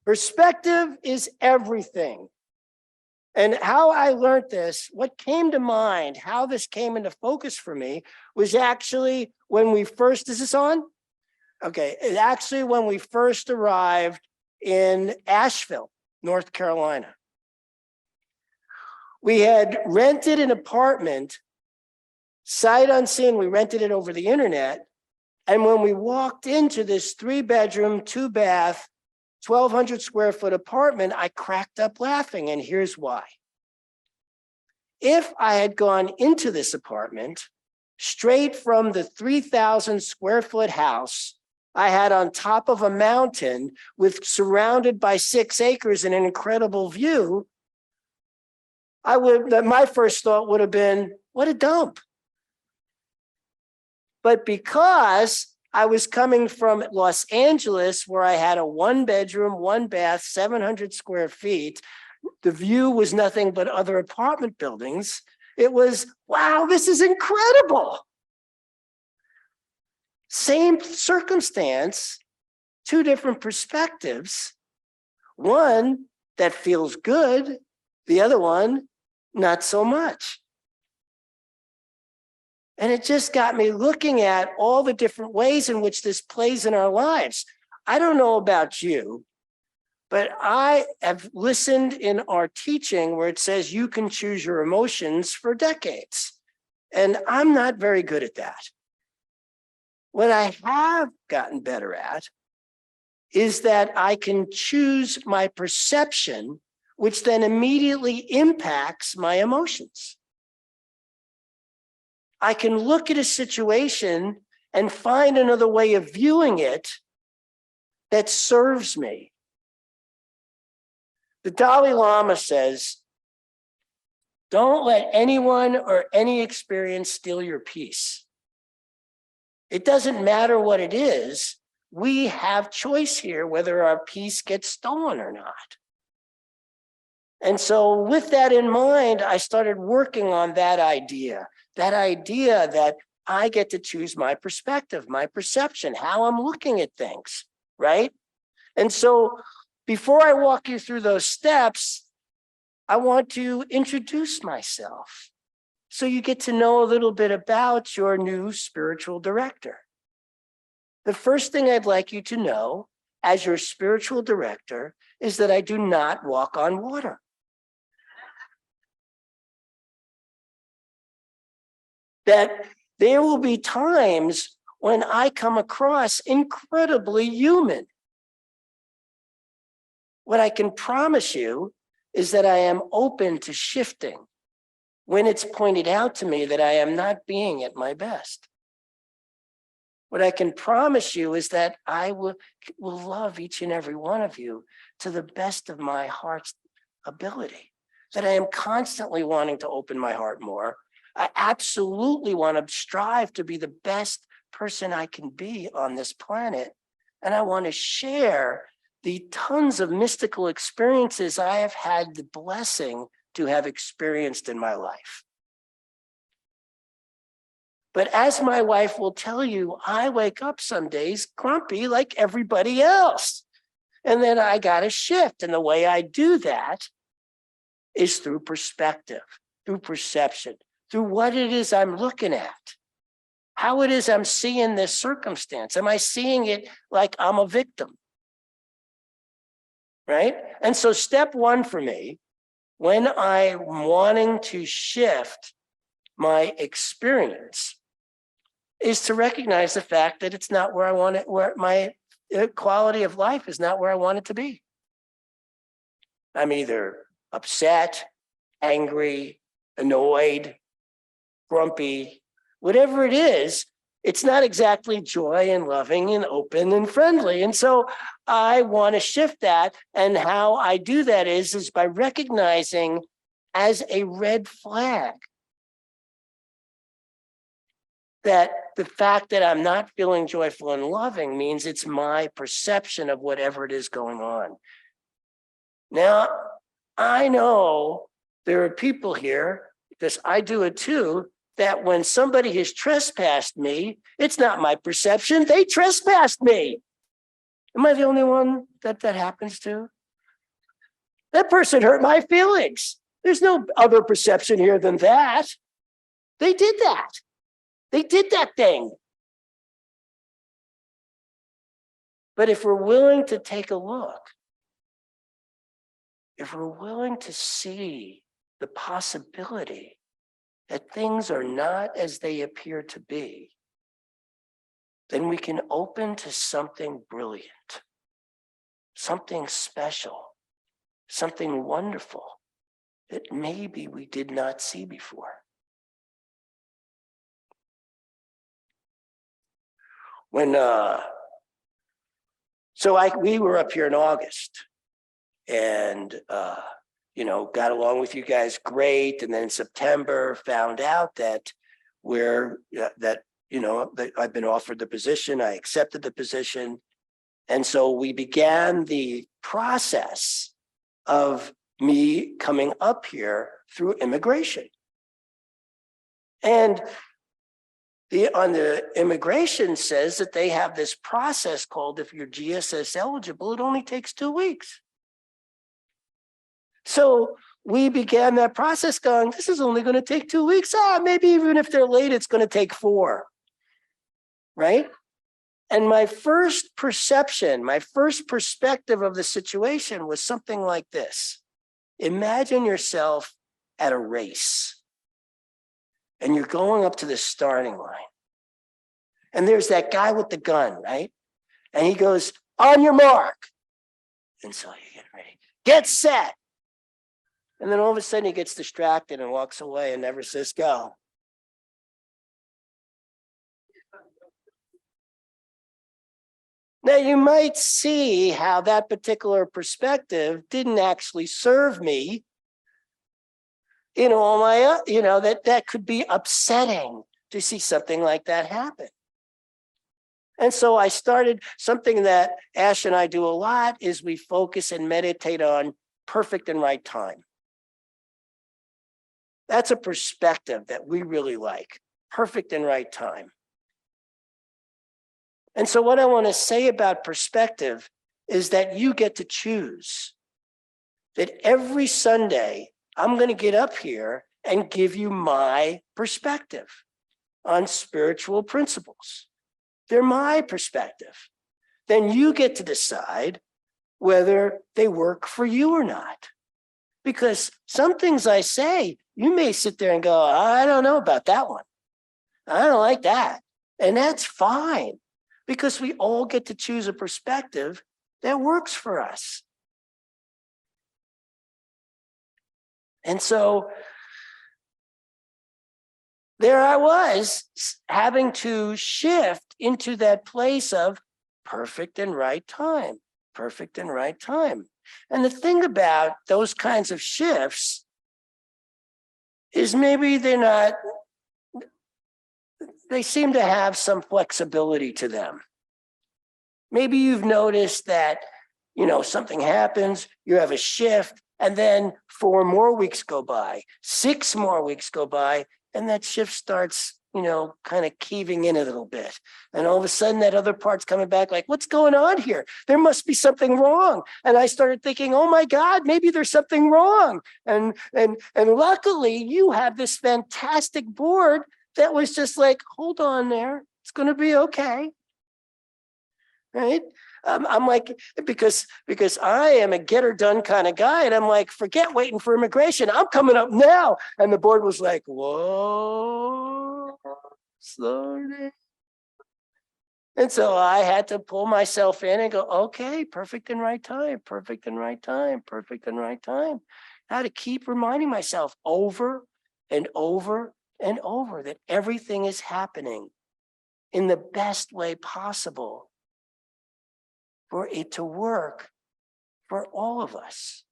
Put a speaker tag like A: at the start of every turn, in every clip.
A: Perspective is everything. And how I learned this, what came to mind, how this came into focus for me was actually when we first, is this on? Okay, it actually when we first arrived in Asheville, North Carolina. We had rented an apartment, sight unseen, we rented it over the internet. And when we walked into this 3-bedroom, 2-bath, 1,200 square foot apartment, I cracked up laughing, and here's why. If I had gone into this apartment straight from the 3,000 square foot house I had on top of a mountain with surrounded by 6 acres and an incredible view, my first thought would have been, what a dump. But because I was coming from Los Angeles, where I had a 1-bedroom, 1-bath, 700 square feet, the view was nothing but other apartment buildings. It was, wow, this is incredible. Same circumstance, 2 different perspectives. One that feels good, the other one, not so much. And it just got me looking at all the different ways in which this plays in our lives. I don't know about you, but I have listened in our teaching where it says you can choose your emotions for decades. And I'm not very good at that. What I have gotten better at is that I can choose my perception, which then immediately impacts my emotions. I can look at a situation and find another way of viewing it that serves me. The Dalai Lama says, don't let anyone or any experience steal your peace. It doesn't matter what it is. We have choice here whether our peace gets stolen or not. And so with that in mind, I started working on that idea that I get to choose my perspective, my perception, how I'm looking at things, right? And so before I walk you through those steps, I want to introduce myself so you get to know a little bit about your new spiritual director. The first thing I'd like you to know as your spiritual director is that I do not walk on water. That there will be times when I come across incredibly human. What I can promise you is that I am open to shifting when it's pointed out to me that I am not being at my best. What I can promise you is that I will love each and every one of you to the best of my heart's ability, that I am constantly wanting to open my heart more. I absolutely want to strive to be the best person I can be on this planet. And I want to share the tons of mystical experiences I have had the blessing to have experienced in my life. But as my wife will tell you, I wake up some days grumpy like everybody else. And then I got to shift. And the way I do that is through perspective, through perception, through what it is I'm looking at, how it is I'm seeing this circumstance. Am I seeing it like I'm a victim? Right? And so step 1 for me, when I'm wanting to shift my experience, is to recognize the fact that it's not where I want it, where my quality of life is not where I want it to be. I'm either upset, angry, annoyed, grumpy, whatever it is, it's not exactly joy and loving and open and friendly. And so I want to shift that. And how I do that is by recognizing as a red flag that the fact that I'm not feeling joyful and loving means it's my perception of whatever it is going on. Now, I know there are people here, because I do it too, that when somebody has trespassed me, it's not my perception, they trespassed me. Am I the only one that happens to? That person hurt my feelings. There's no other perception here than that. They did that. They did that thing. But if we're willing to take a look, if we're willing to see the possibility that things are not as they appear to be, then we can open to something brilliant, something special, something wonderful that maybe we did not see before. We were up here in August, and got along with you guys great, and then in September found out that that I've been offered the position. I accepted the position, and so we began the process of me coming up here through immigration. And on the immigration says that they have this process called, if you're GSS eligible, it only takes 2 weeks. So we began that process going, this is only going to take 2 weeks. Maybe even if they're late, it's going to take 4, right? And my first perception, my first perspective of the situation was something like this. Imagine yourself at a race, and you're going up to the starting line. And there's that guy with the gun, right? And he goes, on your mark. And so you get ready, get set. And then all of a sudden he gets distracted and walks away and never says go. Now you might see how that particular perspective didn't actually serve me. That could be upsetting to see something like that happen. And so I started something that Ash and I do a lot is we focus and meditate on perfect and right time. That's a perspective that we really like, perfect and right time. And so what I want to say about perspective is that you get to choose. That every Sunday, I'm going to get up here and give you my perspective on spiritual principles. They're my perspective. Then you get to decide whether they work for you or not. Because some things I say, you may sit there and go, I don't know about that one. I don't like that. And that's fine, because we all get to choose a perspective that works for us. And so there I was, having to shift into that place of perfect and right time, perfect and right time. And the thing about those kinds of shifts is maybe they seem to have some flexibility to them. Maybe you've noticed that, something happens, you have a shift, and then 4 more weeks go by, 6 more weeks go by, and that shift starts, kind of caving in a little bit. And all of a sudden that other part's coming back like, what's going on here? There must be something wrong. And I started thinking, oh my God, maybe there's something wrong. And luckily you have this fantastic board that was just like, hold on there. It's going to be okay. Right? I'm like, because I am a get her done kind of guy. And I'm like, forget waiting for immigration. I'm coming up now. And the board was like, whoa, slow down. And so I had to pull myself in and go, okay, perfect and right time, perfect and right time, perfect and right time. I had to keep reminding myself over and over and over that everything is happening in the best way possible for it to work for all of us.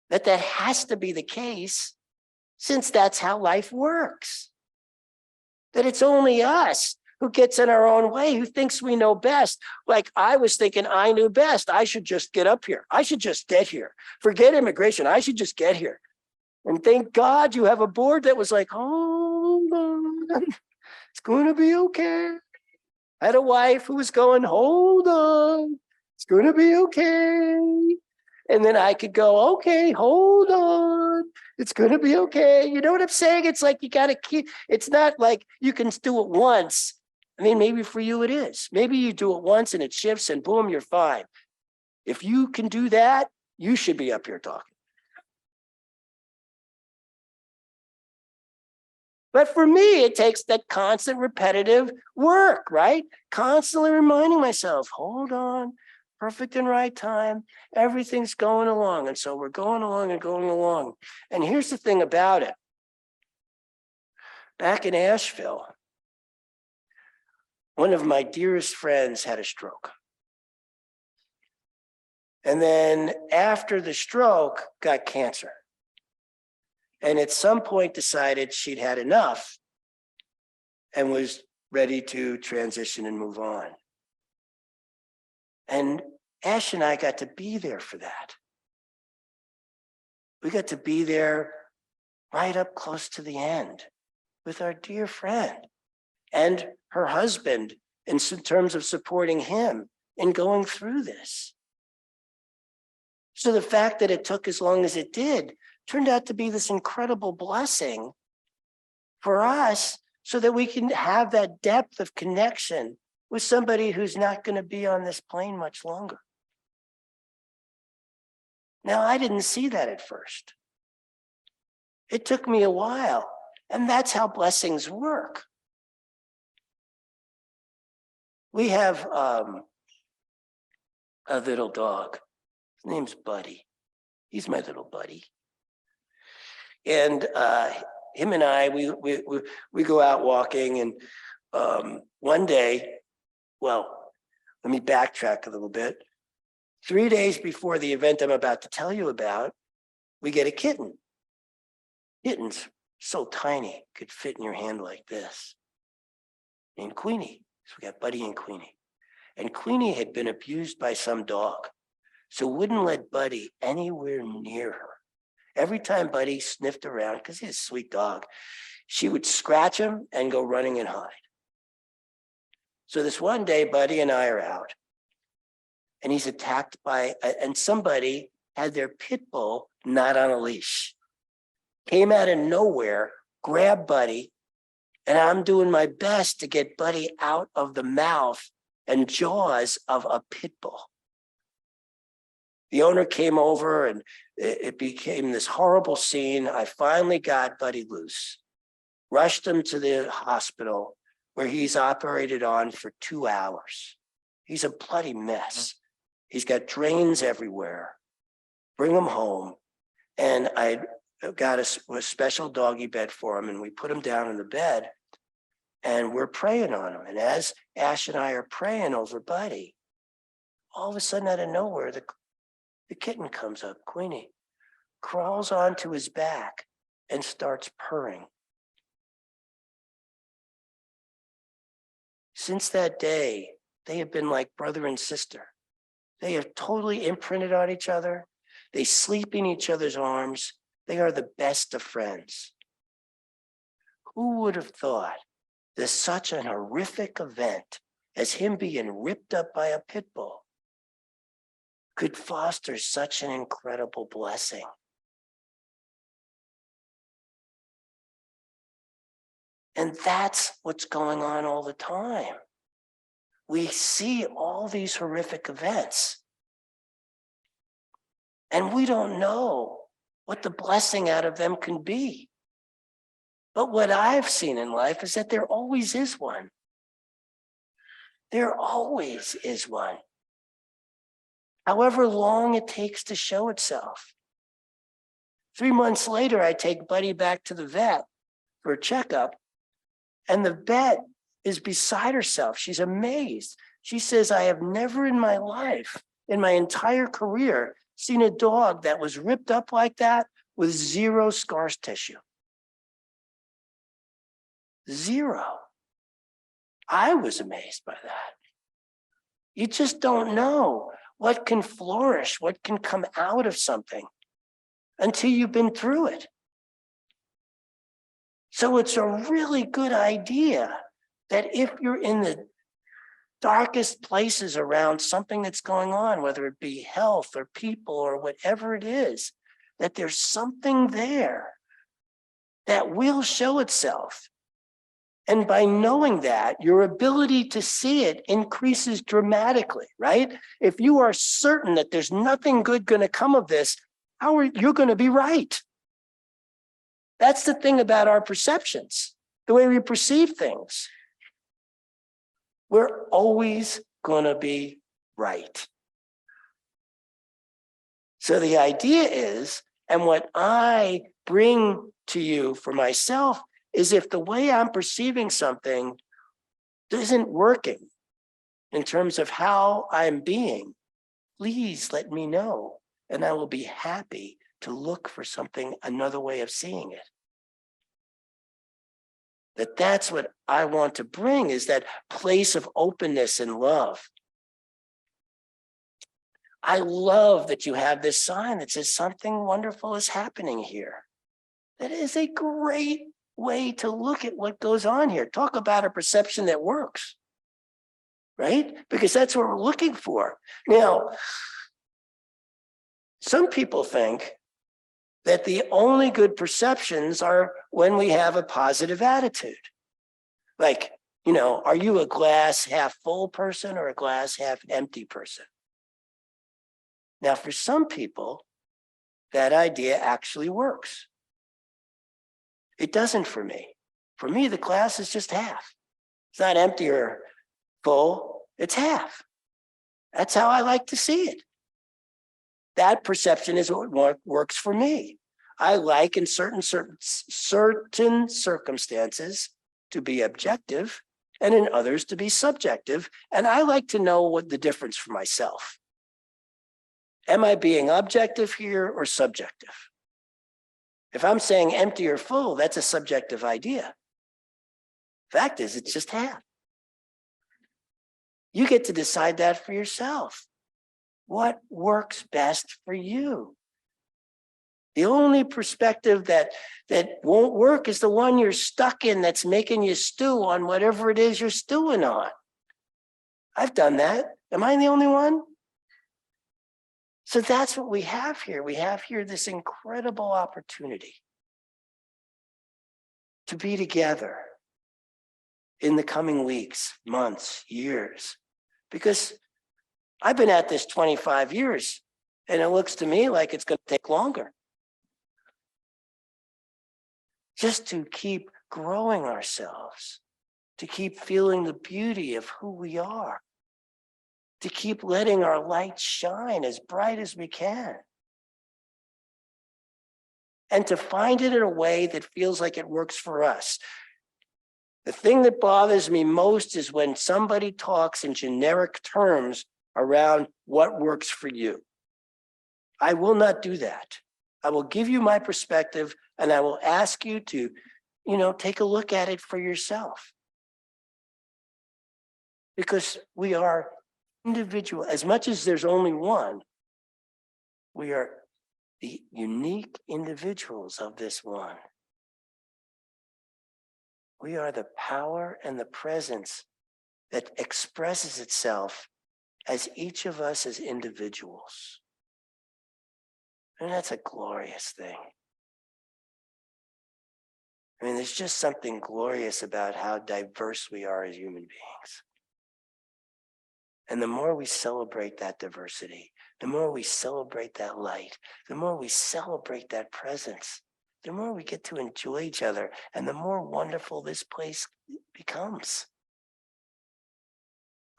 A: That has to be the case, since that's how life works. That it's only us who gets in our own way, who thinks we know best. Like I was thinking I knew best. I should just get up here. I should just get here. Forget immigration. I should just get here. And thank God you have a board that was like, hold on, it's going to be okay. I had a wife who was going, hold on, it's going to be okay. And then I could go, okay, hold on. It's going to be okay. You know what I'm saying? It's like you got to keep, it's not like you can do it once. I mean, maybe for you it is. Maybe you do it once and it shifts and boom, you're fine. If you can do that, you should be up here talking. But for me, it takes that constant repetitive work, right? Constantly reminding myself, hold on, perfect and right time, everything's going along. And so we're going along and going along. And here's the thing about it. Back in Asheville, one of my dearest friends had a stroke. And then after the stroke, got cancer. And at some point decided she'd had enough and was ready to transition and move on. And Ash and I got to be there for that. We got to be there right up close to the end with our dear friend and her husband in terms of supporting him in going through this. So the fact that it took as long as it did turned out to be this incredible blessing for us so that we can have that depth of connection with somebody who's not going to be on this plane much longer. Now, I didn't see that at first. It took me a while, and that's how blessings work. We have a little dog. His name's Buddy. He's my little buddy. And him and I, we go out walking, and one day, well, let me backtrack a little bit. 3 days before the event I'm about to tell you about, we get a kitten. Kitten's so tiny, could fit in your hand like this. Named Queenie. So we got Buddy and Queenie. And Queenie had been abused by some dog, so wouldn't let Buddy anywhere near her. Every time Buddy sniffed around, because he's a sweet dog, she would scratch him and go running and hide. So this one day, Buddy and I are out, and he's attacked by, and somebody had their pit bull not on a leash. Came out of nowhere, grabbed Buddy, and I'm doing my best to get Buddy out of the mouth and jaws of a pit bull. The owner came over and it became this horrible scene. I finally got Buddy loose, rushed him to the hospital where he's operated on for 2 hours. He's a bloody mess. He's got drains everywhere. Bring him home. And I got a special doggy bed for him, and we put him down in the bed and we're praying on him. And as Ash and I are praying over Buddy, all of a sudden out of nowhere, the kitten comes up, Queenie, crawls onto his back and starts purring. Since that day, they have been like brother and sister. They have totally imprinted on each other. They sleep in each other's arms. They are the best of friends. Who would have thought that such an horrific event as him being ripped up by a pit bull could foster such an incredible blessing? And that's what's going on all the time. We see all these horrific events, and we don't know what the blessing out of them can be. But what I've seen in life is that there always is one. There always is one. However long it takes to show itself. 3 months later, I take Buddy back to the vet for a checkup, and the vet is beside herself. She's amazed. She says, I have never in my life, in my entire career, seen a dog that was ripped up like that with 0 scar tissue. 0. I was amazed by that. You just don't know what can flourish, what can come out of something until you've been through it. So it's a really good idea that if you're in the darkest places around something that's going on, whether it be health or people or whatever it is, that there's something there that will show itself. And by knowing that, your ability to see it increases dramatically, right? If you are certain that there's nothing good going to come of this, how are you going to be right? That's the thing about our perceptions, the way we perceive things. We're always going to be right. So the idea is, and what I bring to you for myself, is if the way I'm perceiving something isn't working in terms of how I'm being, please let me know, and I will be happy to look for something, another way of seeing it. That's what I want to bring, is that place of openness and love. I love that you have this sign that says something wonderful is happening here. That is a great way to look at what goes on here. Talk about a perception that works, right? Because that's what we're looking for. Now, some people think that the only good perceptions are when we have a positive attitude. Like, are you a glass half full person or a glass half empty person? Now, for some people, that idea actually works. It doesn't for me. For me, the glass is just half. It's not empty or full, it's half. That's how I like to see it. That perception is what works for me. I like in certain circumstances to be objective and in others to be subjective. And I like to know what the difference for myself. Am I being objective here or subjective? If I'm saying empty or full, that's a subjective idea. Fact is, it's just half. You get to decide that for yourself. What works best for you? The only perspective that won't work is the one you're stuck in, that's making you stew on whatever it is you're stewing on. I've done that. Am I the only one? So that's what we have here. We have here this incredible opportunity to be together in the coming weeks, months, years, because I've been at this 25 years and it looks to me like it's going to take longer. Just to keep growing ourselves, to keep feeling the beauty of who we are, to keep letting our light shine as bright as we can, and to find it in a way that feels like it works for us. The thing that bothers me most is when somebody talks in generic terms around what works for you. I will not do that. I will give you my perspective and I will ask you to, take a look at it for yourself. Because we are individual, as much as there's only one, we are the unique individuals of this one. We are the power and the presence that expresses itself as each of us as individuals. And that's a glorious thing. I mean, there's just something glorious about how diverse we are as human beings. And the more we celebrate that diversity, the more we celebrate that light, the more we celebrate that presence, the more we get to enjoy each other, and the more wonderful this place becomes.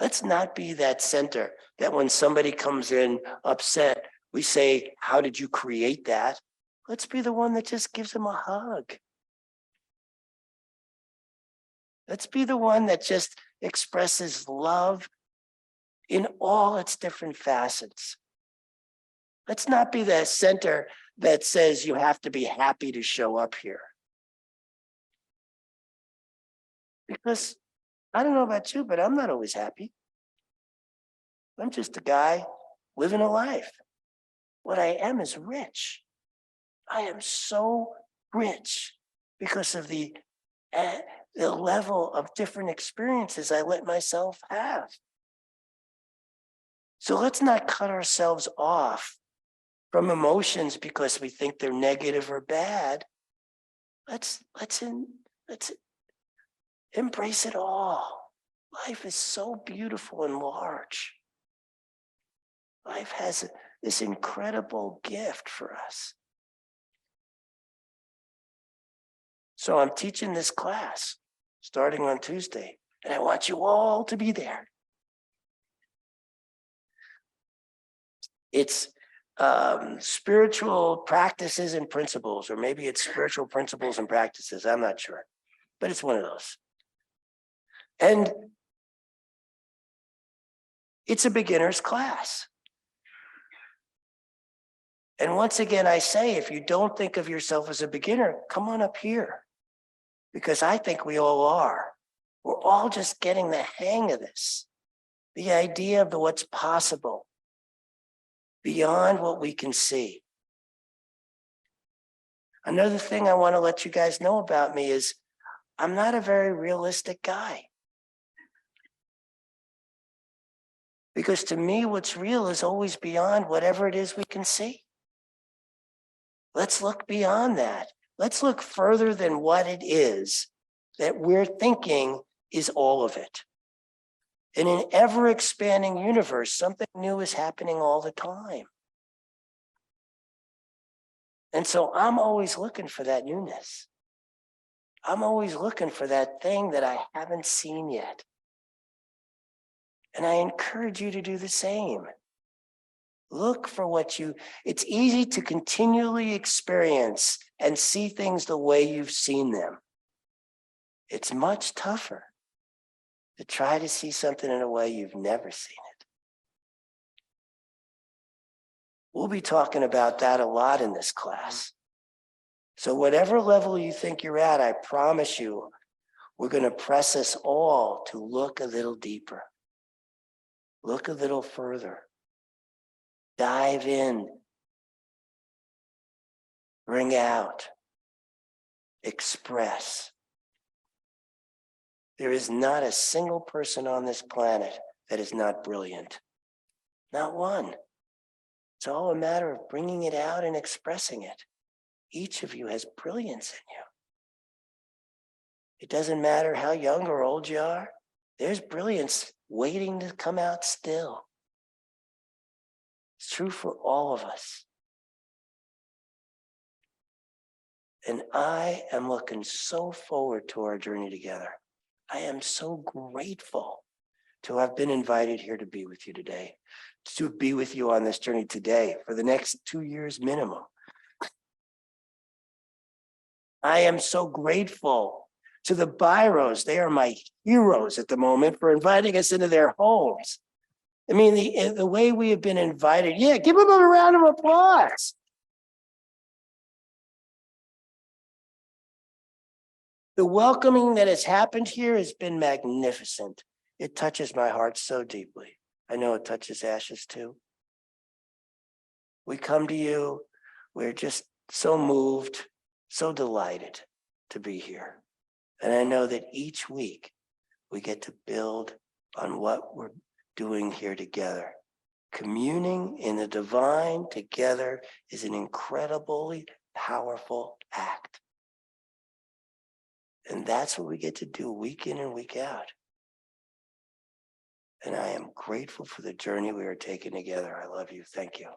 A: Let's not be that center that when somebody comes in upset, we say, how did you create that? Let's be the one that just gives them a hug. Let's be the one that just expresses love in all its different facets. Let's not be the center that says you have to be happy to show up here. Because I don't know about you, but I'm not always happy. I'm just a guy living a life. What I am is rich. I am so rich because of the level of different experiences I let myself have. So let's not cut ourselves off from emotions because we think they're negative or bad. Let's embrace it all. Life is so beautiful and large. Life has this incredible gift for us. So I'm teaching this class starting on Tuesday, and I want you all to be there. It's spiritual practices and principles, or maybe it's spiritual principles and practices. I'm not sure, but it's one of those. And it's a beginner's class. And once again, I say, if you don't think of yourself as a beginner, come on up here, because I think we all are. We're all just getting the hang of this, the idea of what's possible beyond what we can see. Another thing I want to let you guys know about me is I'm not a very realistic guy. Because to me, what's real is always beyond whatever it is we can see. Let's look beyond that. Let's look further than what it is that we're thinking is all of it. In an ever-expanding universe, something new is happening all the time. And so I'm always looking for that newness. I'm always looking for that thing that I haven't seen yet. And I encourage you to do the same. Look for it's easy to continually experience and see things the way you've seen them. It's much tougher to try to see something in a way you've never seen it. We'll be talking about that a lot in this class. So whatever level you think you're at, I promise you, we're going to press us all to look a little deeper. Look a little further. Dive in. Bring out. Express. There is not a single person on this planet that is not brilliant. Not one. It's all a matter of bringing it out and expressing it. Each of you has brilliance in you. It doesn't matter how young or old you are. There's brilliance waiting to come out still. It's true for all of us. And I am looking so forward to our journey together. I am so grateful to have been invited here to be with you today, to be with you on this journey today for the next 2 years minimum. I am so grateful to the Biros. They are my heroes at the moment for inviting us into their homes. I mean, the way we have been invited. Yeah, give them a round of applause. The welcoming that has happened here has been magnificent. It touches my heart so deeply. I know it touches Ash's too. We come to you, we're just so moved, so delighted to be here. And I know that each week we get to build on what we're doing here together. Communing in the divine together is an incredibly powerful act. And that's what we get to do week in and week out. And I am grateful for the journey we are taking together. I love you. Thank you.